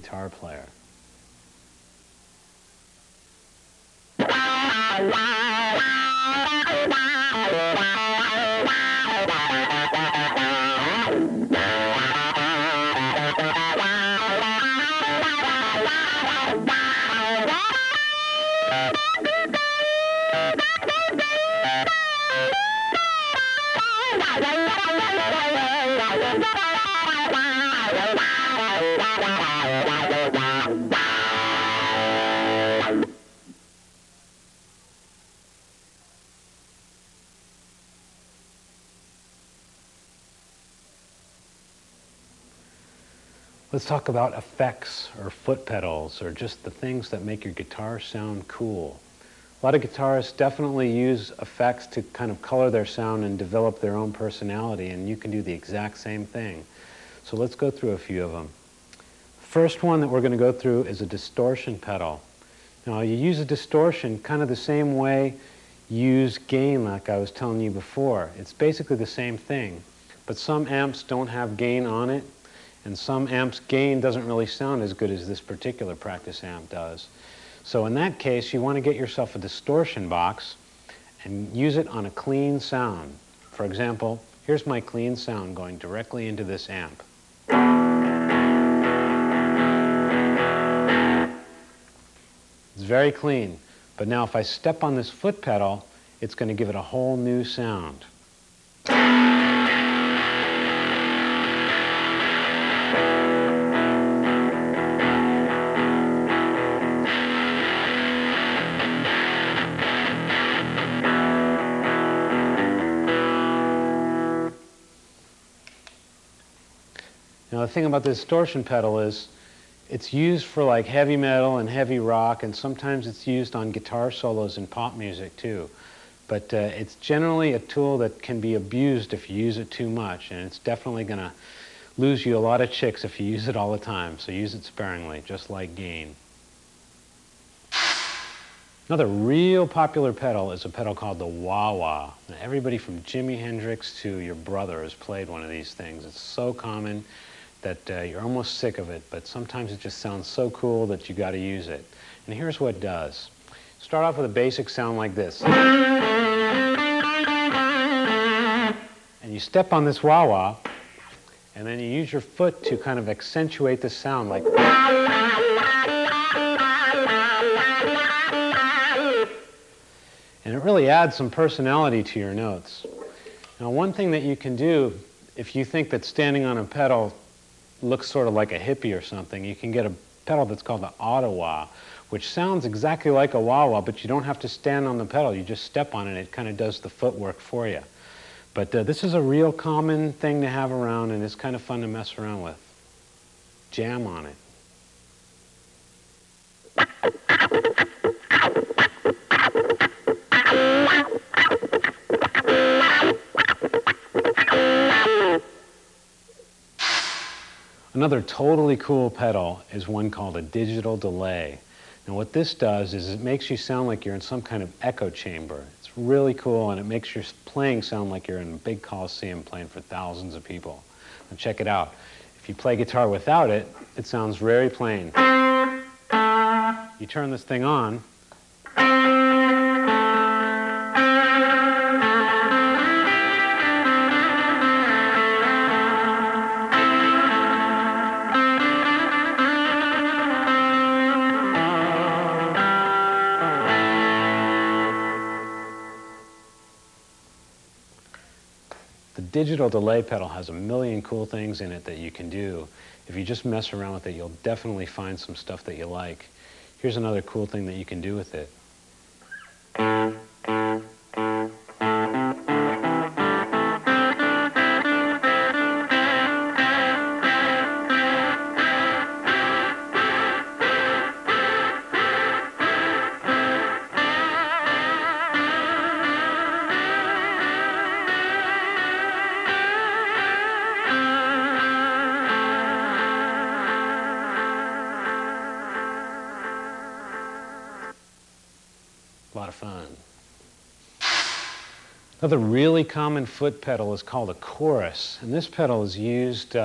guitar player. Let's talk about effects or foot pedals or just the things that make your guitar sound cool. A lot of guitarists definitely use effects to kind of color their sound and develop their own personality, and you can do the exact same thing. So let's go through a few of them. First one that we're going to go through is a distortion pedal. Now you use a distortion kind of the same way you use gain, like I was telling you before. It's basically the same thing, but some amps don't have gain on it, and some amps' gain doesn't really sound as good as this particular practice amp does. So in that case, you want to get yourself a distortion box and use it on a clean sound. For example, here's my clean sound going directly into this amp. It's very clean, but now if I step on this foot pedal, it's going to give it a whole new sound. Now the thing about the distortion pedal is it's used for like heavy metal and heavy rock, and sometimes it's used on guitar solos in pop music too. But it's generally a tool that can be abused if you use it too much, and it's definitely going to lose you a lot of chicks if you use it all the time. So use it sparingly, just like gain. Another real popular pedal is a pedal called the wah-wah. Now, everybody from Jimi Hendrix to your brother has played one of these things. It's so common that you're almost sick of it, but sometimes it just sounds so cool that you got to use it. And here's what it does. Start off with a basic sound like this. And you step on this wah-wah, and then you use your foot to kind of accentuate the sound like. And it really adds some personality to your notes. Now, one thing that you can do, if you think that standing on a pedal looks sort of like a hippie or something, you can get a pedal that's called the auto-wah, which sounds exactly like a wah-wah, but you don't have to stand on the pedal. You just step on it. It kind of does the footwork for you. But this is a real common thing to have around, and it's kind of fun to mess around with. Jam on it. Another totally cool pedal is one called a digital delay. Now what this does is it makes you sound like you're in some kind of echo chamber. It's really cool, and it makes your playing sound like you're in a big coliseum playing for thousands of people. Now check it out. If you play guitar without it, it sounds very plain. You turn this thing on, the digital delay pedal has a million cool things in it that you can do. If you just mess around with it, you'll definitely find some stuff that you like. Here's another cool thing that you can do with it. A lot of fun. Another really common foot pedal is called a chorus, and this pedal is used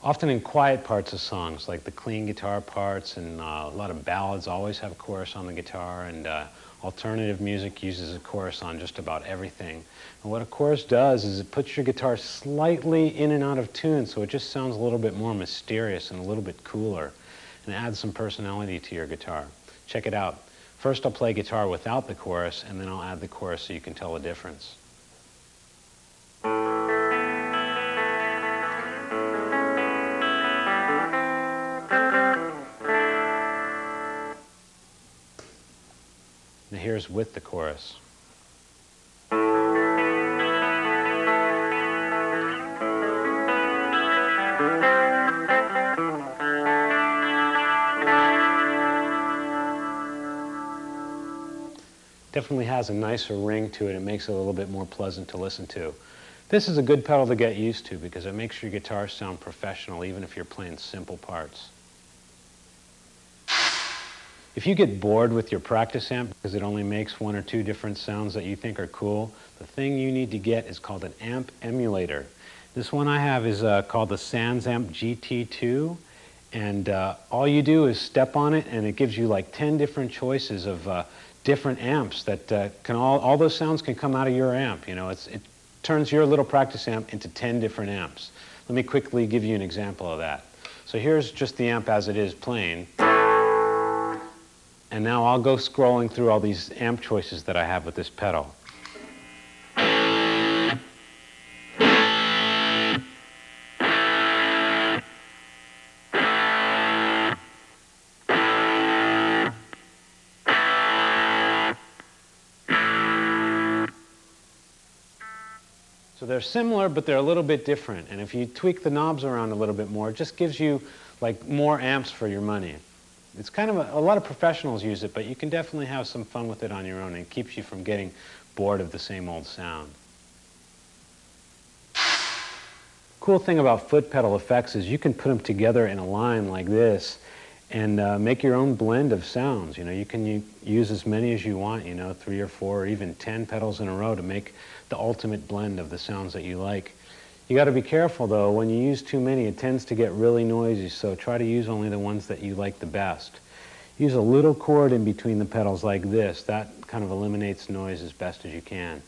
Often in quiet parts of songs, like the clean guitar parts, and a lot of ballads always have a chorus on the guitar, and alternative music uses a chorus on just about everything. And what a chorus does is it puts your guitar slightly in and out of tune, so it just sounds a little bit more mysterious and a little bit cooler, and adds some personality to your guitar. Check it out. First I'll play guitar without the chorus, and then I'll add the chorus so you can tell the difference. Now here's with the chorus. Definitely has a nicer ring to it. It makes it a little bit more pleasant to listen to. This is a good pedal to get used to because it makes your guitar sound professional even if you're playing simple parts. If you get bored with your practice amp because it only makes one or two different sounds that you think are cool, the thing you need to get is called an amp emulator. This one I have is called the Sans Amp GT2, and all you do is step on it and it gives you like 10 different choices of different amps that can all those sounds can come out of your amp. You know, it turns your little practice amp into 10 different amps. Let me quickly give you an example of that. So here's just the amp as it is playing. And now I'll go scrolling through all these amp choices that I have with this pedal. So they're similar, but they're a little bit different. And if you tweak the knobs around a little bit more, it just gives you like more amps for your money. It's kind of a lot of professionals use it, but you can definitely have some fun with it on your own, and it keeps you from getting bored of the same old sound. Cool thing about foot pedal effects is you can put them together in a line like this and make your own blend of sounds. You know, you can use as many as you want, you know, 3 or 4 or even 10 pedals in a row to make the ultimate blend of the sounds that you like. You got to be careful though, when you use too many it tends to get really noisy, so try to use only the ones that you like the best. Use a little cord in between the pedals like this. That kind of eliminates noise as best as you can.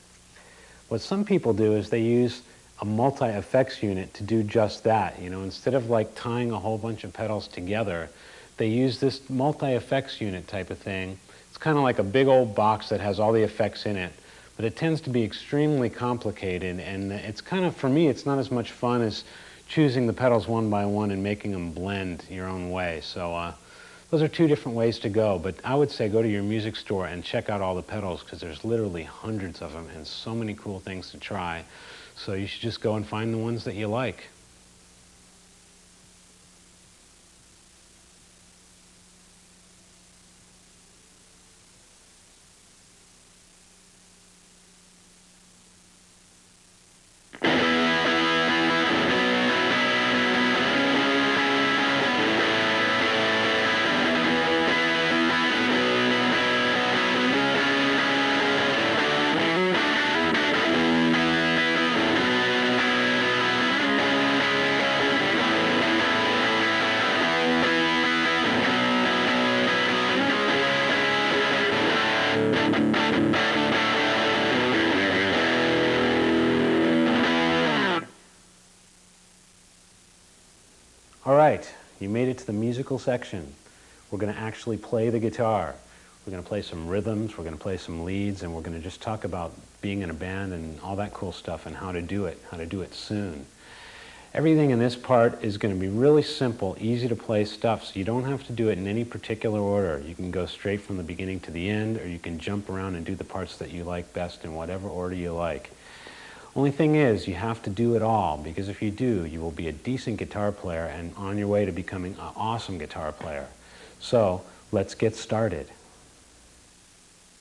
What some people do is they use a multi-effects unit to do just that. You know, instead of like tying a whole bunch of pedals together, they use this multi-effects unit type of thing. It's kind of like a big old box that has all the effects in it, but it tends to be extremely complicated, and it's kind of, for me, it's not as much fun as choosing the pedals one by one and making them blend your own way. So those are 2 different ways to go, but I would say go to your music store and check out all the pedals because there's literally hundreds of them and so many cool things to try. So you should just go and find the ones that you like. All right, you made it to the musical section. We're going to actually play the guitar. We're going to play some rhythms, we're going to play some leads, and we're going to just talk about being in a band and all that cool stuff and how to do it soon. Everything in this part is going to be really simple, easy to play stuff, so you don't have to do it in any particular order. You can go straight from the beginning to the end, or you can jump around and do the parts that you like best in whatever order you like. Only thing is, you have to do it all, because if you do, you will be a decent guitar player and on your way to becoming an awesome guitar player. So, let's get started.